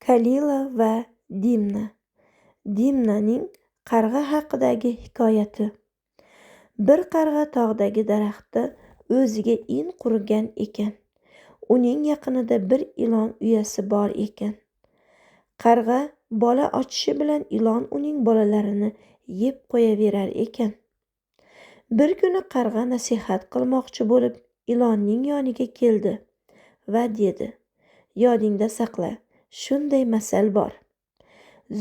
Kalila va Dimna. Dimnaning qarg'a haqidagi hikoyati. Bir qarg'a tog'dagi daraxtda o'ziga in qurgan ekan. Uning yaqinida bir ilon uyasi bor ekan. Qarg'a bola ochishi bilan ilon uning bolalarini yeb qo'yaverar ekan. Bir kuni qarg'a nasihat qilmoqchi bo'lib ilonning yoniga keldi va dedi: "Yodingda saqla, shunday masal bor.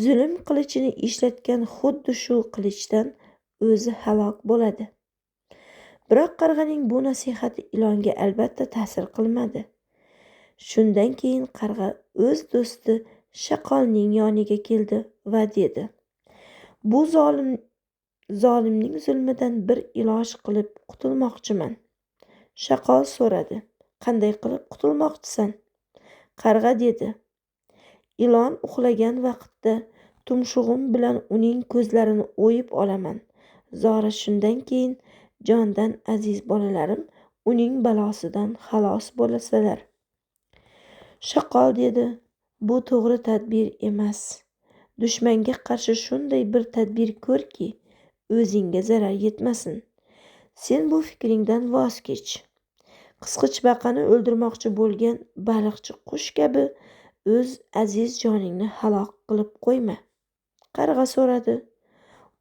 Zulm qilichini ishlatgan xuddi shu qilichdan o'zi halok bo'ladi." Biroq qarg'aning bu nasihati ilonga albatta ta'sir qilmadi. Shundan keyin qarg'a o'z do'sti shaqolning yoniga keldi va dedi: "Bu zolimning zulmidan bir iloj qilib qutulmoqchiman." Shaqol so'radi: "Qanday qilib qutulmoqchisan?" Qarg'a dedi: "Ilon uxlagan vaqtda tumshug'im bilan uning ko'zlarini o'yib olaman. Zora shundan keyin jondan aziz bolalarim uning balosidan xalos bo'lasalar." Shaqol dedi: "Bu to'g'ri tadbir emas. Dushmanga qarshi shunday bir tadbir ko'rki, o'zingga zarar yetmasin. Sen bu fikringdan voz kech. Qisqichbaqani o'ldirmoqchi bo'lgan baliqchi qush kabi o'z aziz joningni halok qilib qo'yma." Qarg'a so'radi: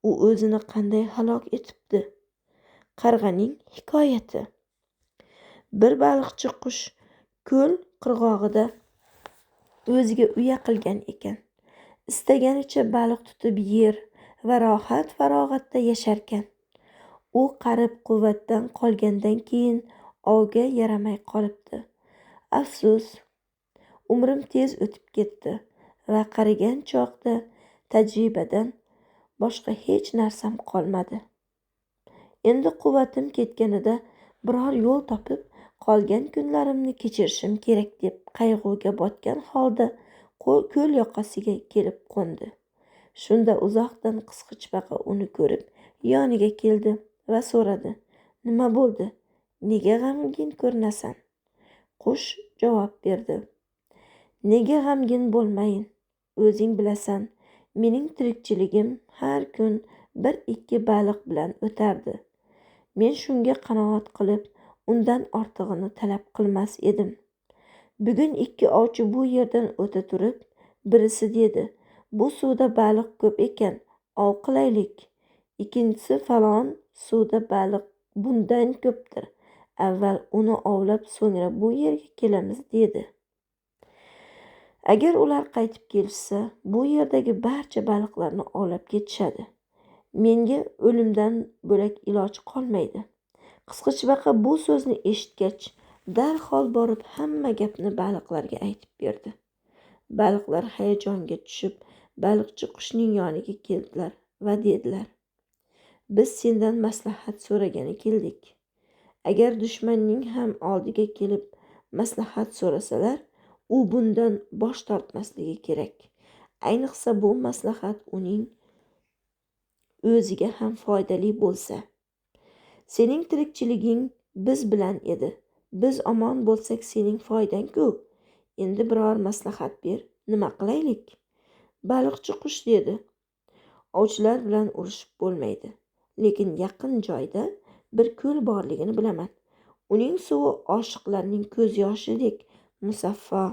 "U o'zini qanday halok etibdi?" Qarg'aning hikoyati. Bir baliqchi qush ko'l qirg'og'ida o'ziga uya qilgan ekan. Istaganicha baliq tutib yer va rohat farog'atda yasharkan. U qarib quvvatdan qolgandan keyin ovga yaramay qolibdi. Afsus, umrim tez o'tib ketdi va qarigan chog'da tajribadan boshqa hech narsam qolmadi. Endi quvvatim ketganida biror yo'l topib qolgan kunlarimni kechirishim kerak deb qayg'uga botgan holda ko'l yoqasiga kelib qo'ndi. Shunda uzoqdan qisqichbaqa uni ko'rib yoniga keldi va so'radi: "Nima bo'ldi? Nega g'amgin ko'rinasan?" Qush javob berdi: "Nega g'amgin bo'lmayin? O'zing bilasan, mening tirikchiligim har kun bir ikki baliq bilan o'tardi. Men shunga qanoat qilib, undan ortig'ini talab qilmas edim. Bugun ikki ovchi bu yerdan o'ta turib, birisi dedi: 'Bu suvda baliq ko'p ekan, ov qilaylik.' Ikkinchisi: 'Falon suvda baliq bundan ko'pdir. Avval uni ovlab, so'ngra bu yerga kelamiz,' dedi. Agar ular qaytib kelishsa, bu yerdagi barcha baliqlarni ovlab ketishadi. Menga o'limdan bo'lak iloj qolmaydi." Qisqichbaqa bu so'zni eshitgach, darhol borib hamma gapni baliqlarga aytib berdi. Baliqlar hayajonga tushib, baliqchi qushning yoniga keldilar va dedilar: "Biz sendan maslahat so'ragani keldik. Agar dushmanning ham oldiga kelib maslahat so'rasalar, u bundan bosh tortmasligi kerak. Ayniqsa bu maslahat uning o'ziga ham foydali bo'lsa. Sening tirikchiliging biz bilan edi. Biz omon bo'lsak sening foydang-ku. Endi biror maslahat ber, nima qilaylik?" Baliqchi qush dedi: "Ovchilar bilan urushib bo'lmaydi. Lekin yaqin joyda bir ko'l borligini bilaman. Uning suvi oshiqlarning ko'z yoshidek musaffo,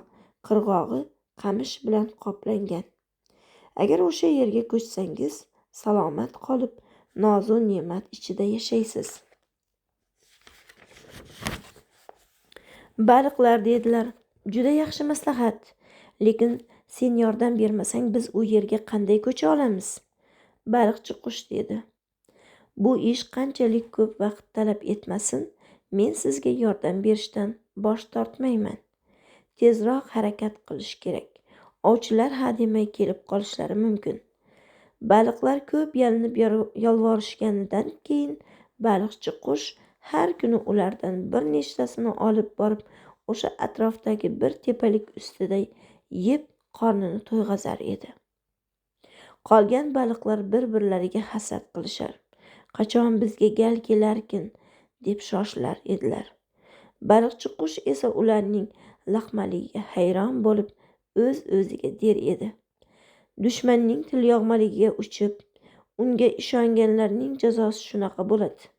qirg'og'i qamish bilan qoplangan. Agar o'sha yerga ko'chsangiz, salomat qolib, nozu ne'mat ichida yashaysiz." Baliqlar dedilar: "Juda yaxshi maslahat. Lekin sen yordam bermasang biz u yerga qanday ko'cha olamiz?" Baliqchi qush dedi: "Bu ish qanchalik ko'p vaqt talab etmasin, men sizga yordam berishdan bosh tortmayman. Tezroq harakat qilish kerak. Ovchilar hademay kelib qolishlari mumkin." Baliqlar ko'p yalinib yolvorishganidan keyin baliqchi qush har kuni ulardan bir nechtasini olib borib o'sha atrofdagi bir tepalik ustida yeb qornini to'yg'azar edi. Qolgan baliqlar bir-birlariga hasad qilishar, "Qachon bizga gal kelarkin?" deb shoshilar edilar. Baliqchi qush esa ularning laqmaligiga hayron bo'lib o'z-o'ziga der edi. Dushmanning tilyog'maligiga uchib, unga ishonganlarning jazosi shunaqa bo'ladi.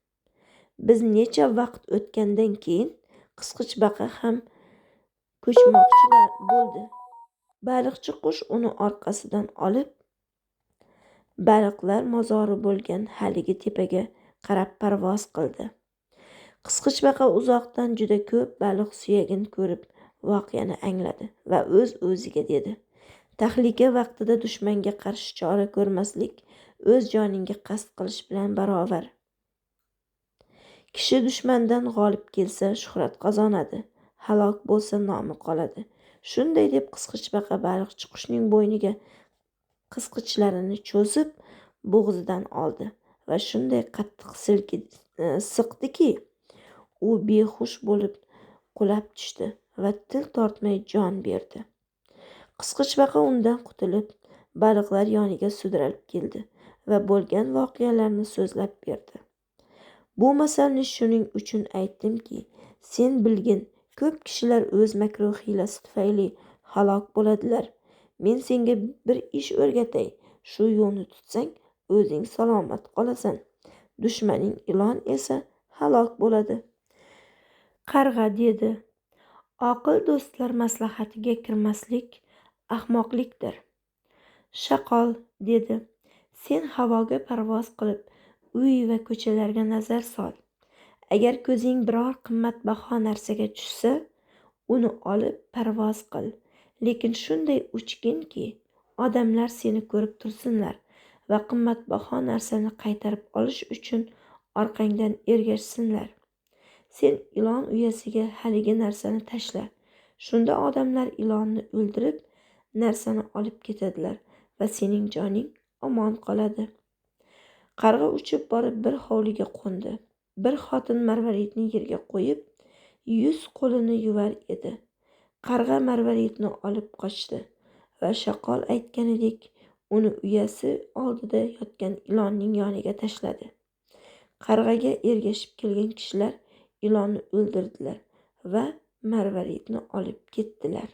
Biz necha vaqt o'tgandan keyin qisqichbaqa ham ko'chmoqchi bo'ldi. Baliqchi qush uni orqasidan olib, baliqlar mozori bo'lgan haligi tepaga qarab parvoz qildi. Qisqichbaqa uzoqdan juda ko'p baliq suyagini ko'rib voqeani angladi va o'z-o'ziga dedi: tahlika vaqtida dushmanga qarshi chora ko'rmaslik o'z joningga qasd qilish bilan barobar. Kishi dushmandan g'olib kelsa shuhrat qozonadi, halok bo'lsa nomi qoladi. Shunday deb qisqichbaqa baliqchi qushning bo'yniga qisqichlarini cho'zib bo'g'zidan oldi va shunday qattiq siqdiki, u behush bo'lib qulab tushdi va til tortmay jon berdi. Qisqichbaqa undan qutulib, baliqlar yoniga sudralib keldi va bo'lgan voqealarni so'zlab berdi. Bu masalni shuning uchun aytdimki, sen bilgin, ko'p kishilar o'z makru hiylasi tufayli halok bo'ladilar. Men senga bir ish o'rgatay, shu yo'lni tutsang, o'zing salomat qolasan. Dushmaning ilon esa halok bo'ladi. Qarg'a dedi: oqil do'stlar maslahatiga kirmaslik ahmoqlikdir. Shaqol dedi: sen havoga parvoz qilib, uy va ko'chalarga nazar sol. Agar ko'zing biror qimmatbaho narsaga tushsa, uni olib parvoz qil. Lekin shunday uchginki, odamlar seni ko'rib tursinlar va qimmatbaho narsani qaytarib olish uchun orqangdan ergashsinlar. Sen ilon uyasiga haligi narsani tashla. Shunda odamlar ilonni o'ldirib, narsani olib ketadilar va sening joning omon qoladi. Qarg'a uchib borib bir hovliga qo'ndi. Bir xotin marvaridni yerga qo'yib, 100 qo'lini yuvar edi. Qarg'a marvaridni olib qochdi va shaqol aytganidek uni uyasi oldida yotgan ilonning yoniga tashladi. Qarg'aga ergashib kelgan kishilar ilonni o'ldirdilar va marvaridni olib ketdilar.